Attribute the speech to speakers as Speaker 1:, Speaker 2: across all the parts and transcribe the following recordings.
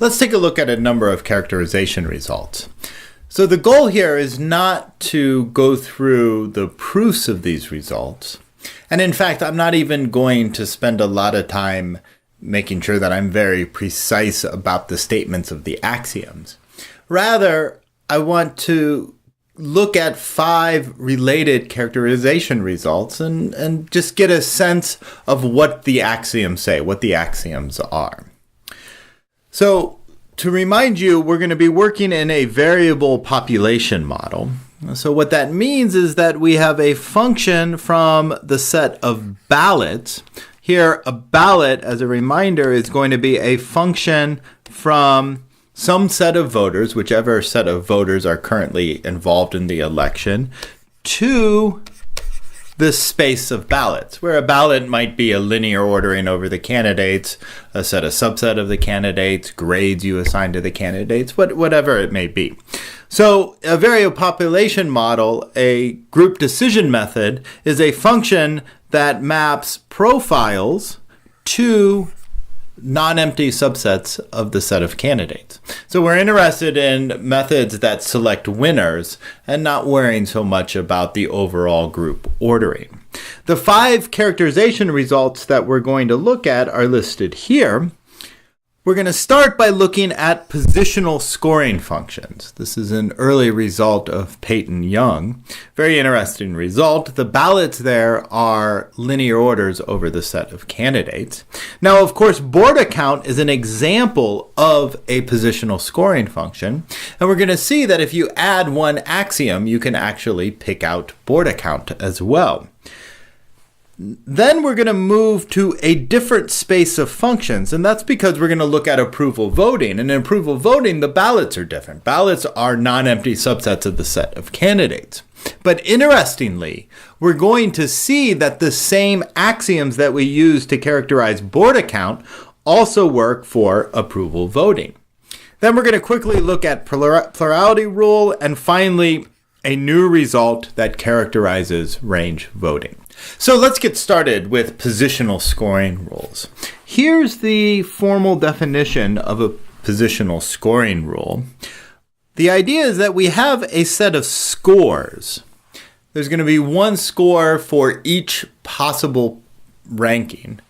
Speaker 1: Let's take a look at a number of characterization results. So the goal here is not to go through the proofs of these results. And in fact, I'm not even going to spend a lot of time making sure that I'm very precise about the statements of the axioms. Rather, I want to look at 5 related characterization results and just get a sense of what the axioms say, what the axioms are. So to remind you, we're going to be working in a variable population model. So what that means is that we have a function from the set of ballots. Here, a ballot, as a reminder, is going to be a function from some set of voters, whichever set of voters are currently involved in the election, to the space of ballots, where a ballot might be a linear ordering over the candidates, a subset of the candidates, grades you assign to the candidates, whatever it may be. So a variable population model, a group decision method, is a function that maps profiles to non-empty subsets of the set of candidates. So we're interested in methods that select winners and not worrying so much about the overall group ordering. The 5 characterization results that we're going to look at are listed here. We're going to start by looking at positional scoring functions. This is an early result of Peyton-Young. Very interesting result. The ballots there are linear orders over the set of candidates. Now, of course, Borda count is an example of a positional scoring function. And we're going to see that if you add one axiom, you can actually pick out Borda count as well. Then we're going to move to a different space of functions, and that's because we're going to look at approval voting. And in approval voting, the ballots are different. Ballots are non-empty subsets of the set of candidates. But interestingly, we're going to see that the same axioms that we use to characterize Borda count also work for approval voting. Then we're going to quickly look at plurality rule, and finally, a new result that characterizes range voting. So let's get started with positional scoring rules. Here's the formal definition of a positional scoring rule. The idea is that we have a set of scores. There's going to be one score for each possible ranking.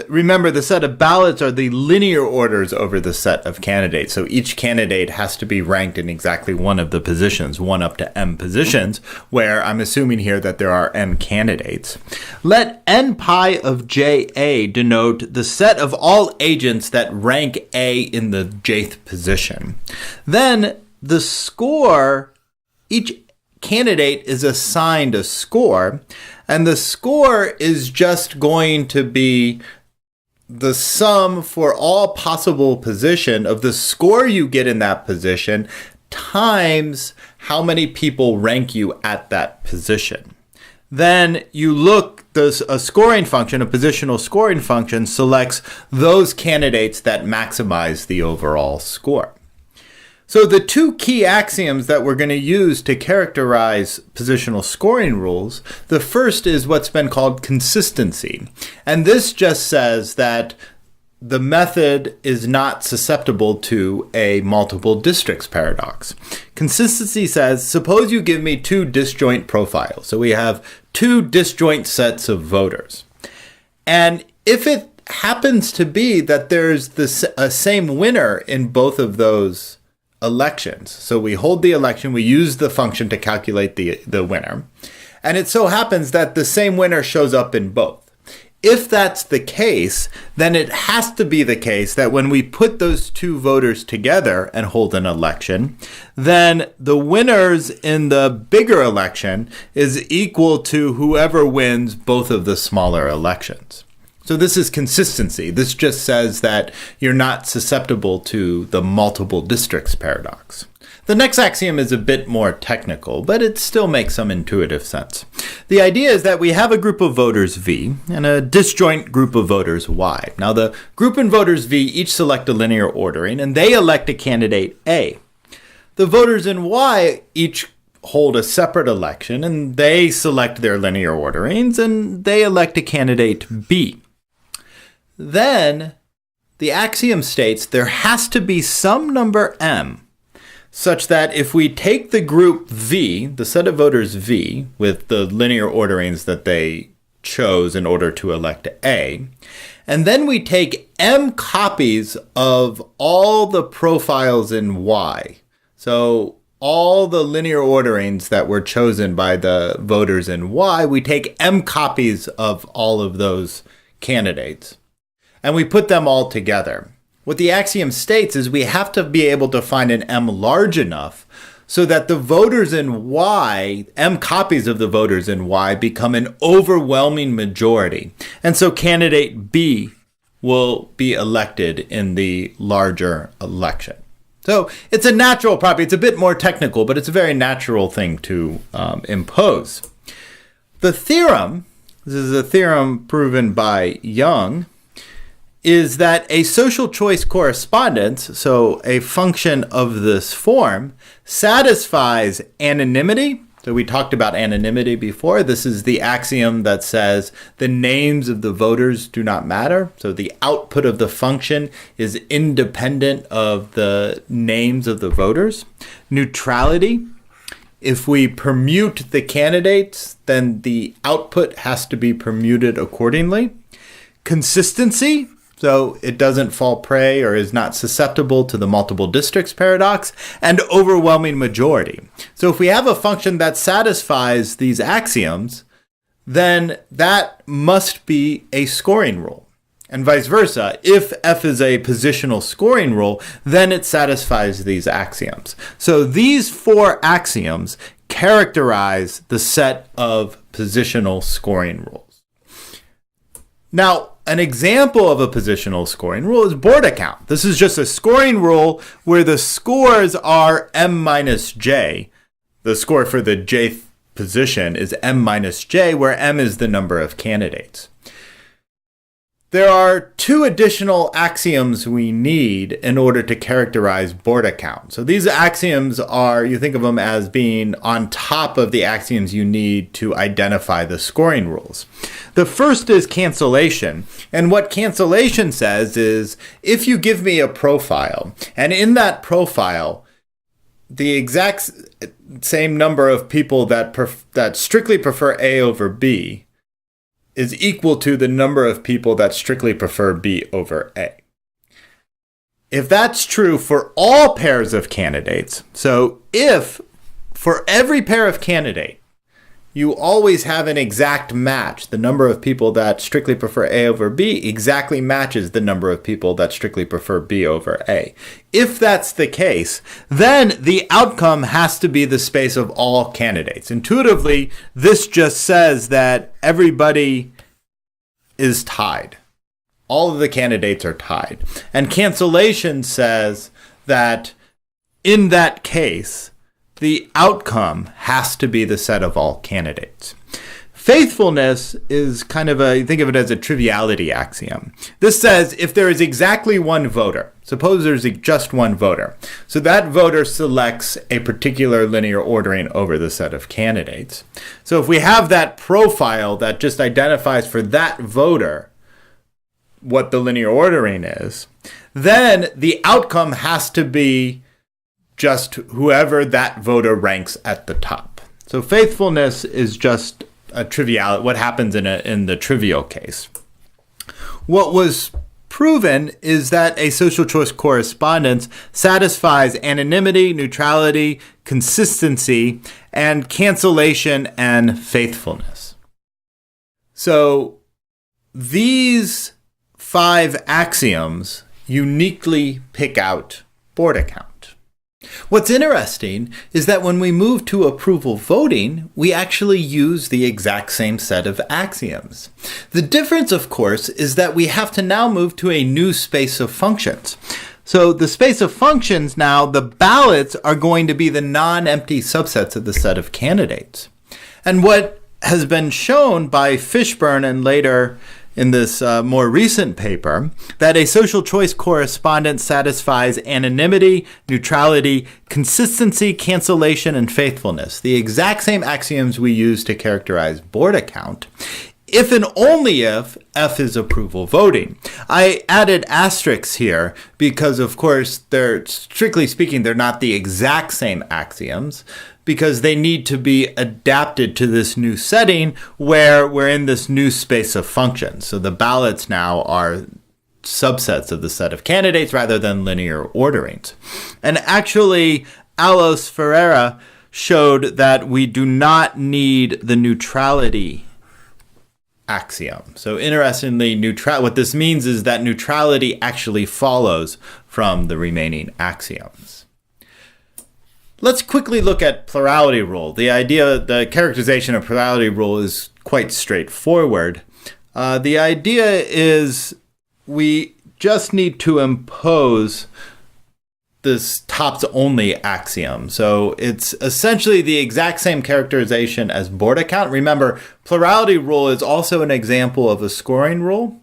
Speaker 1: Remember, the set of ballots are the linear orders over the set of candidates. So each candidate has to be ranked in exactly one of the positions, 1 up to m positions, where I'm assuming here that there are m candidates. Let n pi of JA denote the set of all agents that rank A in the jth position. Then the score, each candidate is assigned a score, and the score is just going to be the sum for all possible position of the score you get in that position times how many people rank you at that position. Then you look, a scoring function, a positional scoring function, selects those candidates that maximize the overall score. So the 2 key axioms that we're going to use to characterize positional scoring rules, the first is what's been called consistency. And this just says that the method is not susceptible to a multiple districts paradox. Consistency says, suppose you give me 2 disjoint profiles. So we have 2 disjoint sets of voters. And if it happens to be that there's a same winner in both of those elections. So we hold the election, we use the function to calculate the winner. And it so happens that the same winner shows up in both. If that's the case, then it has to be the case that when we put those 2 voters together and hold an election, then the winners in the bigger election is equal to whoever wins both of the smaller elections. So this is consistency. This just says that you're not susceptible to the multiple districts paradox. The next axiom is a bit more technical, but it still makes some intuitive sense. The idea is that we have a group of voters V and a disjoint group of voters Y. Now the group and voters V each select a linear ordering, and they elect a candidate A. The voters in Y each hold a separate election, and they select their linear orderings, and they elect a candidate B. Then the axiom states there has to be some number m such that if we take the group V, the set of voters V, with the linear orderings that they chose in order to elect A, and then we take m copies of all the profiles in Y. So all the linear orderings that were chosen by the voters in Y, we take m copies of all of those candidates, and we put them all together. What the axiom states is we have to be able to find an m large enough so that the voters in Y, m copies of the voters in Y, become an overwhelming majority. And so candidate B will be elected in the larger election. So it's a natural property. It's a bit more technical, but it's a very natural thing to impose. The theorem, this is a theorem proven by Young, is that a social choice correspondence, so a function of this form, satisfies anonymity. So we talked about anonymity before. This is the axiom that says the names of the voters do not matter. So the output of the function is independent of the names of the voters. Neutrality. If we permute the candidates, then the output has to be permuted accordingly. Consistency. So it doesn't fall prey or is not susceptible to the multiple districts paradox, and overwhelming majority. So if we have a function that satisfies these axioms, then that must be a scoring rule. And vice versa, if f is a positional scoring rule, then it satisfies these axioms. So these four axioms characterize the set of positional scoring rules. Now, an example of a positional scoring rule is border count. This is just a scoring rule where the scores are m minus j. The score for the jth position is m minus j, where m is the number of candidates. There are two additional axioms we need in order to characterize border count. So these axioms are, you think of them as being on top of the axioms you need to identify the scoring rules. The first is cancellation. And what cancellation says is, if you give me a profile, and in that profile, the exact same number of people that strictly prefer A over B is equal to the number of people that strictly prefer B over A. If that's true for all pairs of candidates, so if for every pair of candidate, you always have an exact match, the number of people that strictly prefer A over B exactly matches the number of people that strictly prefer B over A. If that's the case, then the outcome has to be the space of all candidates. Intuitively, this just says that everybody is tied. All of the candidates are tied. And cancellation says that in that case, the outcome has to be the set of all candidates. Faithfulness is kind of think of it as a triviality axiom. This says if there is exactly one voter, suppose there's just one voter, so that voter selects a particular linear ordering over the set of candidates. So if we have that profile that just identifies for that voter what the linear ordering is, then the outcome has to be just whoever that voter ranks at the top. So faithfulness is just a triviality, what happens in the trivial case. What was proven is that a social choice correspondence satisfies anonymity, neutrality, consistency, and cancellation and faithfulness. So these 5 axioms uniquely pick out border count. What's interesting is that when we move to approval voting, we actually use the exact same set of axioms. The difference, of course, is that we have to now move to a new space of functions. So the space of functions now, the ballots are going to be the non-empty subsets of the set of candidates. And what has been shown by Fishburne and later in this more recent paper, that a social choice correspondence satisfies anonymity, neutrality, consistency, cancellation, and faithfulness, the exact same axioms we use to characterize border count, if and only if F is approval voting. I added asterisks here because, of course, strictly speaking, they're not the exact same axioms, because they need to be adapted to this new setting where we're in this new space of functions. So the ballots now are subsets of the set of candidates rather than linear orderings. And actually, Alos Ferreira showed that we do not need the neutrality axiom. So interestingly, what this means is that neutrality actually follows from the remaining axioms. Let's quickly look at plurality rule. The characterization of plurality rule is quite straightforward. The idea is we just need to impose this tops only axiom. So it's essentially the exact same characterization as board account. Remember, plurality rule is also an example of a scoring rule.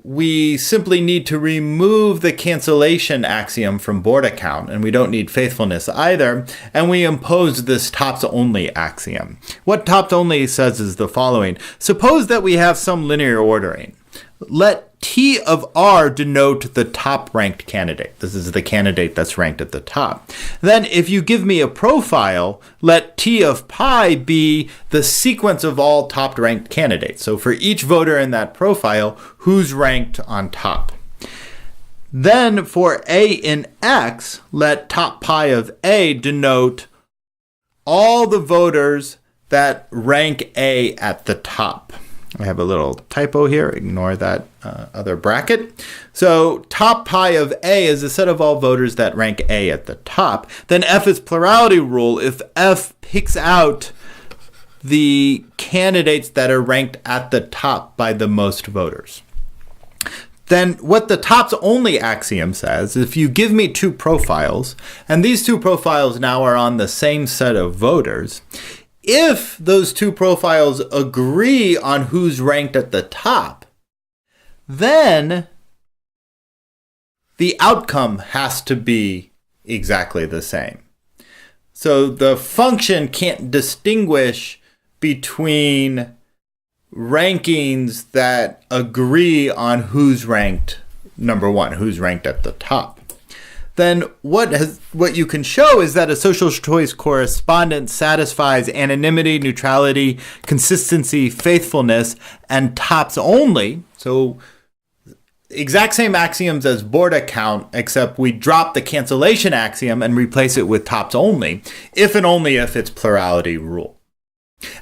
Speaker 1: We simply need to remove the cancellation axiom from board account, and we don't need faithfulness either, and we impose this tops only axiom. What tops only says is the following. Suppose that we have some linear ordering. Let T of R denote the top ranked candidate. This is the candidate that's ranked at the top. Then if you give me a profile, let T of pi be the sequence of all top ranked candidates. So for each voter in that profile, who's ranked on top. Then for A in X, let top pi of A denote all the voters that rank A at the top. I have a little typo here. Ignore that other bracket. So top pi of A is a set of all voters that rank A at the top. Then F is plurality rule if F picks out the candidates that are ranked at the top by the most voters. Then what the tops only axiom says, if you give me two profiles, and these two profiles now are on the same set of voters, if those two profiles agree on who's ranked at the top, then the outcome has to be exactly the same. So the function can't distinguish between rankings that agree on who's ranked number one, who's ranked at the top. Then what you can show is that a social choice correspondence satisfies anonymity, neutrality, consistency, faithfulness, and tops only. So exact same axioms as board account, except we drop the cancellation axiom and replace it with tops only, if and only if it's plurality rule.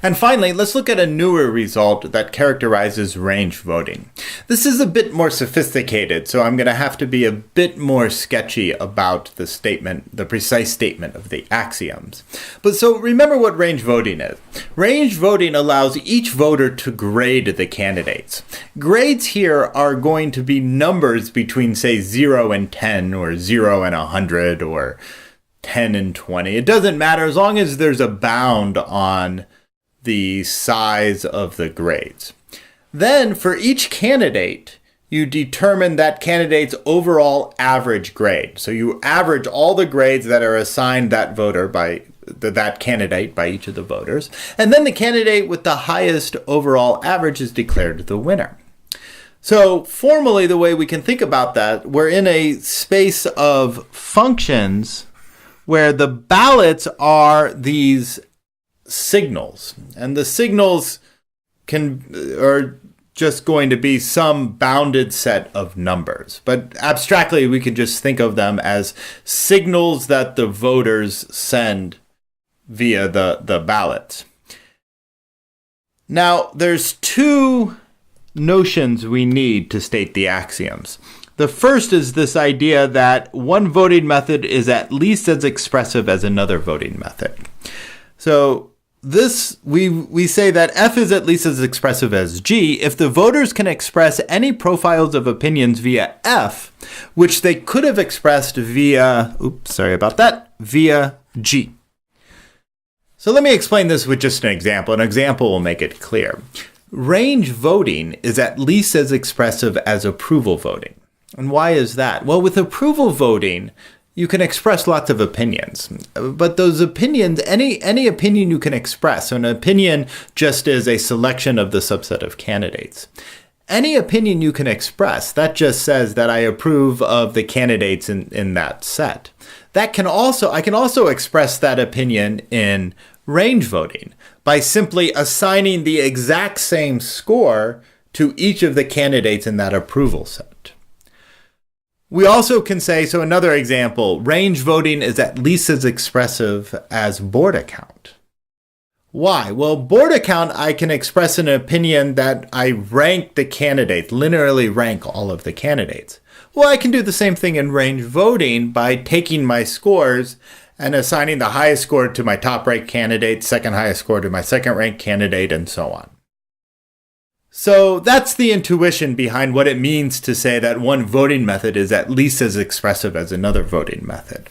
Speaker 1: And finally, let's look at a newer result that characterizes range voting. This is a bit more sophisticated, so I'm going to have to be a bit more sketchy about the statement, the precise statement of the axioms. But so remember what range voting is. Range voting allows each voter to grade the candidates. Grades here are going to be numbers between, say, 0 and 10, or 0 and 100, or 10 and 20. It doesn't matter as long as there's a bound on the size of the grades. Then for each candidate, you determine that candidate's overall average grade. So you average all the grades that are assigned that voter by that candidate by each of the voters. And then the candidate with the highest overall average is declared the winner. So formally, the way we can think about that, we're in a space of functions where the ballots are these signals, and the signals are just going to be some bounded set of numbers. But abstractly, we could just think of them as signals that the voters send via the ballots. Now, there's two notions we need to state the axioms. The first is this idea that one voting method is at least as expressive as another voting method. So this, we say that F is at least as expressive as G if the voters can express any profiles of opinions via F, which they could have expressed via, via G. So let me explain this with just an example. An example will make it clear. Range voting is at least as expressive as approval voting. And why is that? Well, with approval voting, you can express lots of opinions. But those opinions, any opinion you can express, so an opinion just is a selection of the subset of candidates. Any opinion you can express, that just says that I approve of the candidates in that set. I can also express that opinion in range voting by simply assigning the exact same score to each of the candidates in that approval set. We also can say, so another example, range voting is at least as expressive as board account. Why? Well, board account, I can express an opinion that I rank the candidates, linearly rank all of the candidates. Well, I can do the same thing in range voting by taking my scores and assigning the highest score to my top-ranked candidate, second highest score to my second-ranked candidate, and so on. So that's the intuition behind what it means to say that one voting method is at least as expressive as another voting method.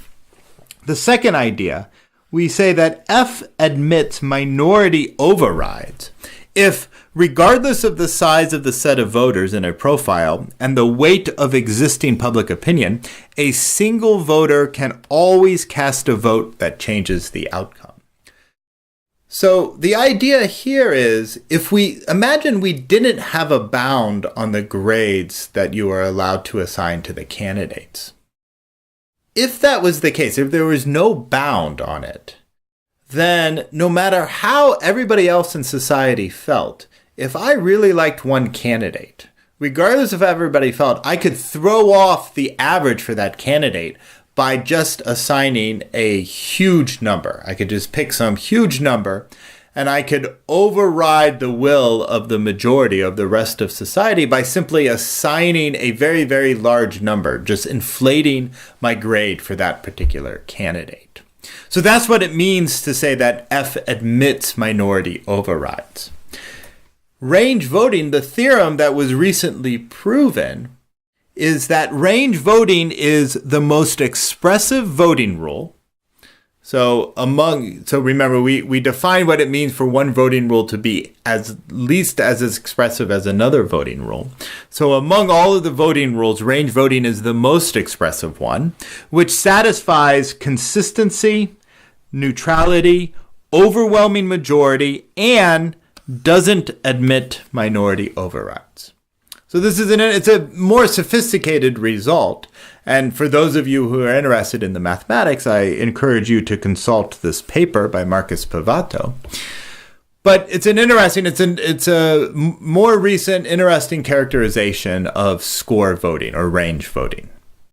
Speaker 1: The second idea, we say that F admits minority overrides if, regardless of the size of the set of voters in a profile and the weight of existing public opinion, a single voter can always cast a vote that changes the outcome. So the idea here is, if we imagine we didn't have a bound on the grades that you are allowed to assign to the candidates. If that was the case, if there was no bound on it, then no matter how everybody else in society felt, if I really liked one candidate, regardless of how everybody felt, I could throw off the average for that candidate by just assigning a huge number. I could just pick some huge number, and I could override the will of the majority of the rest of society by simply assigning a very, very large number, just inflating my grade for that particular candidate. So that's what it means to say that F admits minority overrides. Range voting, the theorem that was recently proven, is that range voting is the most expressive voting rule. So remember, we define what it means for one voting rule to be at least as expressive as another voting rule. So among all of the voting rules, range voting is the most expressive one, which satisfies consistency, neutrality, overwhelming majority, and doesn't admit minority overrides. So it's a more sophisticated result. And for those of you who are interested in the mathematics, I encourage you to consult this paper by Marcus Pavato. But it's a more recent, interesting characterization of score voting or range voting.